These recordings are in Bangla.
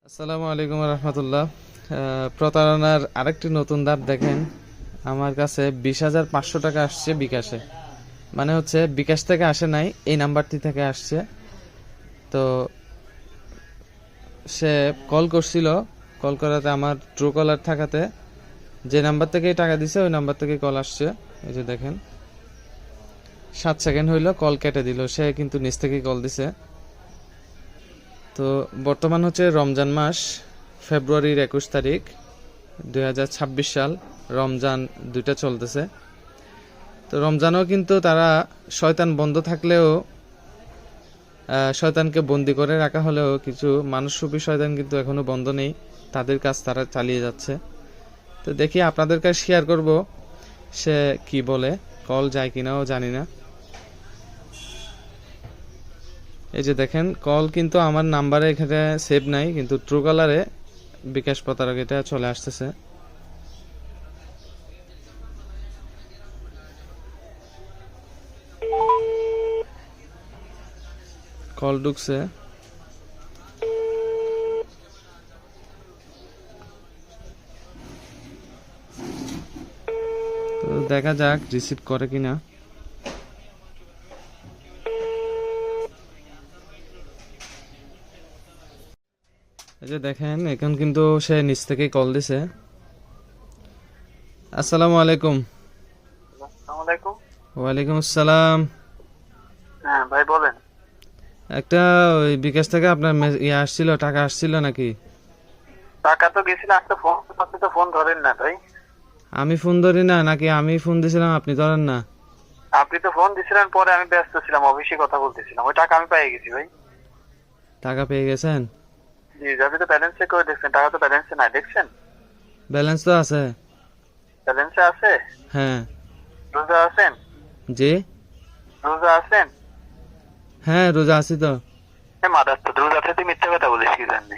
আসসালামু আলাইকুম রহমতুল্লাহ। প্রতারণার আরেকটি নতুন ধাপ দেখেন। আমার কাছে 20,500 টাকা আসছে বিকাশে, মানে হচ্ছে বিকাশ থেকে আসে নাই, এই নাম্বারটি থেকে আসছে। তো সে কল করছিল, কল করাতে আমার ট্রু কলার থাকাতে যে নাম্বার থেকে টাকা দিছে ওই নাম্বার থেকে কল আসছে। এই যে দেখেন 7 সেকেন্ড হইলো, কল কেটে দিল। সে কিন্তু নিচ থেকেই কল দিছে। তো বর্তমান হচ্ছে রমজান মাস, ফেব্রুয়ারির 21 তারিখ 2026 সাল। রমজান 2টা চলতেছে। তো রমজানও কিন্তু তারা শয়তান বন্ধ থাকলেও, শয়তানকে বন্দি করে রাখা হলেও কিছু মানুষরূপী শয়তান কিন্তু এখনো বন্ধ নেই, তাদের কাজ তারা চালিয়ে যাচ্ছে। তো দেখি আপনাদের কাছে শেয়ার করব সে কি বলে, কল যায় কিনাও জানি না। এই যে দেখেন কল কিন্তু আমার নাম্বারে এখানে সেভ নাই, কিন্তু ট্রু কলারে বিকাশ প্রতারক এটা চলে আসতেছে। কল ঢুকছে, তো দেখা যাক রিসিভ করে কিনা। এই যে দেখেন এখন কিন্তু সে নিচ থেকেই কল দিছে। আসসালামু আলাইকুম। আসসালামু আলাইকুম। ওয়ালাইকুম আসসালাম। হ্যাঁ ভাই বলেন। একটা ওই বিকাশ থেকে আপনার ইয়ে আসছিল, টাকা আসছিল নাকি? টাকা তো গেছিল, একটা ফোন, আপনি তো ফোন ধরেন না ভাই। আমি ফোন ধরি না নাকি? আমি ফোন দিছিলাম আপনি ধরেন না? আপনি তো ফোন দিছিলেন, পরে আমি ব্যস্ত ছিলাম, অফিসে কথা বলতেছিলাম। ওই টাকা আমি পেয়ে গেছি ভাই। টাকা পেয়ে গেছেন? জি, আপনি তো ব্যালেন্স চেক করে দেখছেন, টাকা তো ব্যালেন্সে নাই, দেখছেন? ব্যালেন্স তো আছে। ব্যালেন্সে আছে? হ্যাঁ। রোজা আছেন? জি। রোজা আছেন? হ্যাঁ রোজা আছি তো। মাদার তো রোজা থেকে মিথ্যা কথা বলিস কি জানি।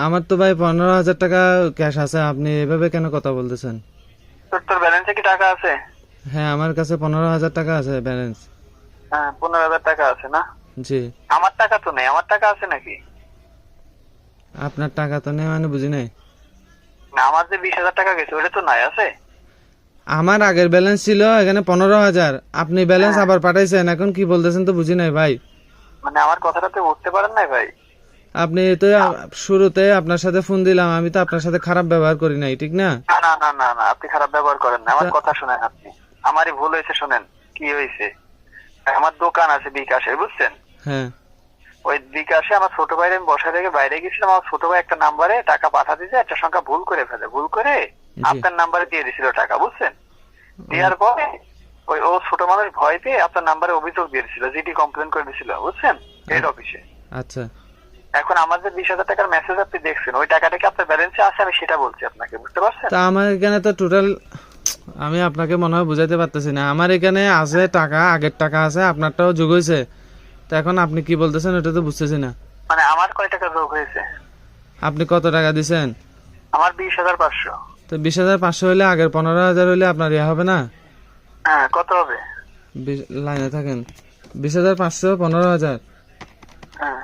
আমার তো ভাই 15,000 টাকা ক্যাশ আছে, আপনি এভাবে কেন কথা বলতেছেন? তোর ব্যালেন্সে কি টাকা আছে? হ্যাঁ আমার কাছে 15,000 টাকা আছে ব্যালেন্স। হ্যাঁ, 15,000 টাকা আছে না? জি। আমার টাকা তো নেই, আমার টাকা আছে নাকি? আপনার টাকা তো নেই মানে বুঝি নাই। না, আমার যে 20,000 টাকা গেছে ওটা তো নাই, আছে? আমার আগের ব্যালেন্স ছিল এখানে 15,000, আপনি ব্যালেন্স আবার পাঠাইছেন, এখন কি বলতেছেন তো বুঝি নাই ভাই। মানে আমার কথাটা তো বুঝতে পারেন নাই ভাই। আপনি তো শুরুতে আপনার সাথে ফোন দিলাম, আমি তো আপনার সাথে খারাপ ব্যবহার করি নাই, ঠিক না? না না না না না, আপনি খারাপ ব্যবহার করেন না, আমার কথা শুনেন। আপনি আমারই ভুল হয়েছে, শুনেন কি হয়েছে। আমার দোকান আছে বিকাশে, বুঝছেন? হ্যাঁ। ওই বিকাশে আমার ছোট ভাইয়ের আমি বসা থেকে বাইরে গেছিলাম, আমার ছোট ভাই একটা নাম্বারে টাকা পাঠা দিয়েছে, একটা সংখ্যা ভুল করে ফেলে, ভুল করে আপনার নাম্বারে দিয়ে দিছিল টাকা, বুঝছেন? দেওয়ার পরে ওই ও ছোট মানুষ ভয় পেয়ে আপনার নাম্বারে অভিযোগ দিয়ে দিছিল, জিডি কমপ্লেন করে দিছিল, বুঝছেন, হেড অফিসে। আচ্ছা। এখন আমার যে 20,000 টাকার মেসেজ আপনি দেখছেন, ওই টাকাটা কি আপনার ব্যালেন্সে আছে? আমি সেটা বলছি আপনাকে, বুঝতে পারছেন? তা আমার এখানে তো টোটাল, আমি আপনাকে মনে হয় বুঝাইতে পারতেছি না। আমার এখানে আছে টাকা, আগের টাকা আছে, আপনারটাও যোগ হয়েছে। তো এখন আপনি কি বলতেছেন ওটা তো বুঝতেছি না। মানে আমার কয় টাকা যোগ হয়েছে? আপনি কত টাকা দিছেন? আমার 20,500। তো 20,500 হইলে আগের 15,000 হইলে আপনার ইয়া হবে না? হ্যাঁ, কত হবে? লাইনে থাকেন। 20,500 15,000, হ্যাঁ,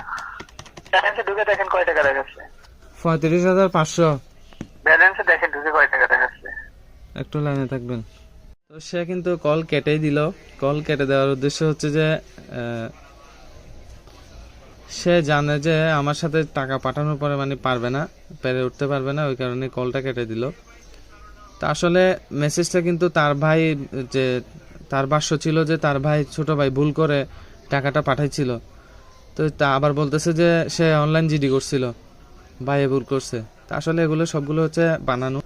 ব্যালেন্সে ঢুকে দেখেন কয় টাকা দেখাচ্ছে। 35,500। ব্যালেন্সে দেখেন ঢুকে কয় টাকা দেখাচ্ছে। একটু লাইনে থাকবেন। তো সে কিন্তু কল কেটেই দিল। কল কেটে দেওয়ার উদ্দেশ্য হচ্ছে যে সে জানে যে আমার সাথে টাকা পাঠানোর পরে মানে পারবে না, পেরে উঠতে পারবে না, ওই কারণে কলটা কেটে দিল। তা আসলে মেসেজটা কিন্তু তার ভাই, যে তার ভাষ্য ছিল যে তার ভাই, ছোট ভাই ভুল করে টাকাটা পাঠাইছিল। তো তা আবার বলতেছে যে সে অনলাইন জিডি করছিল, ভাইয়ে ভুল করছে। তা আসলে এগুলো সবগুলো হচ্ছে বানানো।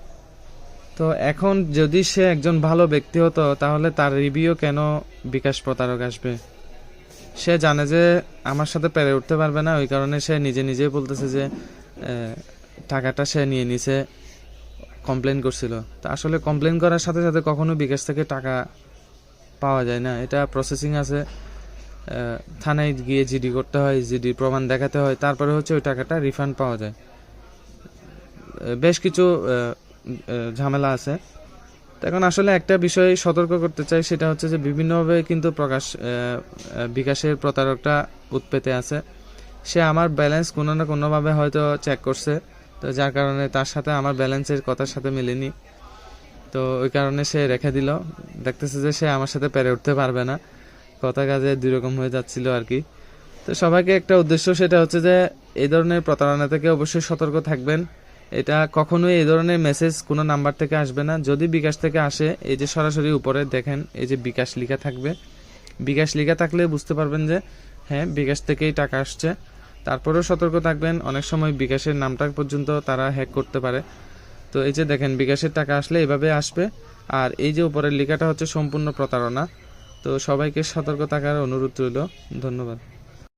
তো এখন যদি সে একজন ভালো ব্যক্তি হতো তাহলে তার রিভিউ কেন বিকাশ প্রতারক আসবে? সে জানে যে আমার সাথে পেরে উঠতে পারবে না, ওই কারণে সে নিজে নিজেই বলতেছে যে টাকাটা সে নিয়ে নিছে, কমপ্লেন করছিল। তা আসলে কমপ্লেন করার সাথে সাথে কখনো বিকাশ থেকে টাকা পাওয়া যায় না, এটা প্রসেসিং আছে। থানায় গিয়ে জিডি করতে হয়, জিডি প্রমাণ দেখাতে হয়, তারপরে হচ্ছে ওই টাকাটা রিফান্ড পাওয়া যায়। বেশ কিছু ঝামেলা আছে। এখন আসলে একটা বিষয় সতর্ক করতে চাই, সেটা হচ্ছে যে বিভিন্নভাবে কিন্তু বিকাশের প্রতারকটা উৎপেতে আছে। সে আমার ব্যালেন্স কোনো না কোনোভাবে হয়তো চেক করছে, তো যার কারণে তার সাথে আমার ব্যালেন্সের কথার সাথে মেলেনি, তো ওই কারণে সে রেখে দিল। দেখতেছে যে সে আমার সাথে পেরে উঠতে পারবে না, কথা কাজে দুই রকম হয়ে যাচ্ছিল আর কি। তো সবাইকে একটা উদ্দেশ্য, সেটা হচ্ছে যে এই ধরনের প্রতারণা থেকে অবশ্যই সতর্ক থাকবেন। এটা কখনোই এই ধরনের মেসেজ কোনো নাম্বার থেকে আসবে না। যদি বিকাশ থেকে আসে, এই যে সরাসরি উপরে দেখেন এই যে বিকাশ লেখা থাকবে, বিকাশ লেখা থাকলে বুঝতে পারবেন যে হ্যাঁ বিকাশ থেকেই টাকা আসছে। তারপরেও সতর্ক থাকবেন, অনেক সময় বিকাশের নামটা পর্যন্ত তারা হ্যাক করতে পারে। তো এই যে দেখেন বিকাশের টাকা আসলে এভাবে আসবে, আর এই যে উপরের লেখাটা হচ্ছে সম্পূর্ণ প্রতারণা। তো সবাইকে সতর্ক থাকার অনুরোধ রইল। ধন্যবাদ।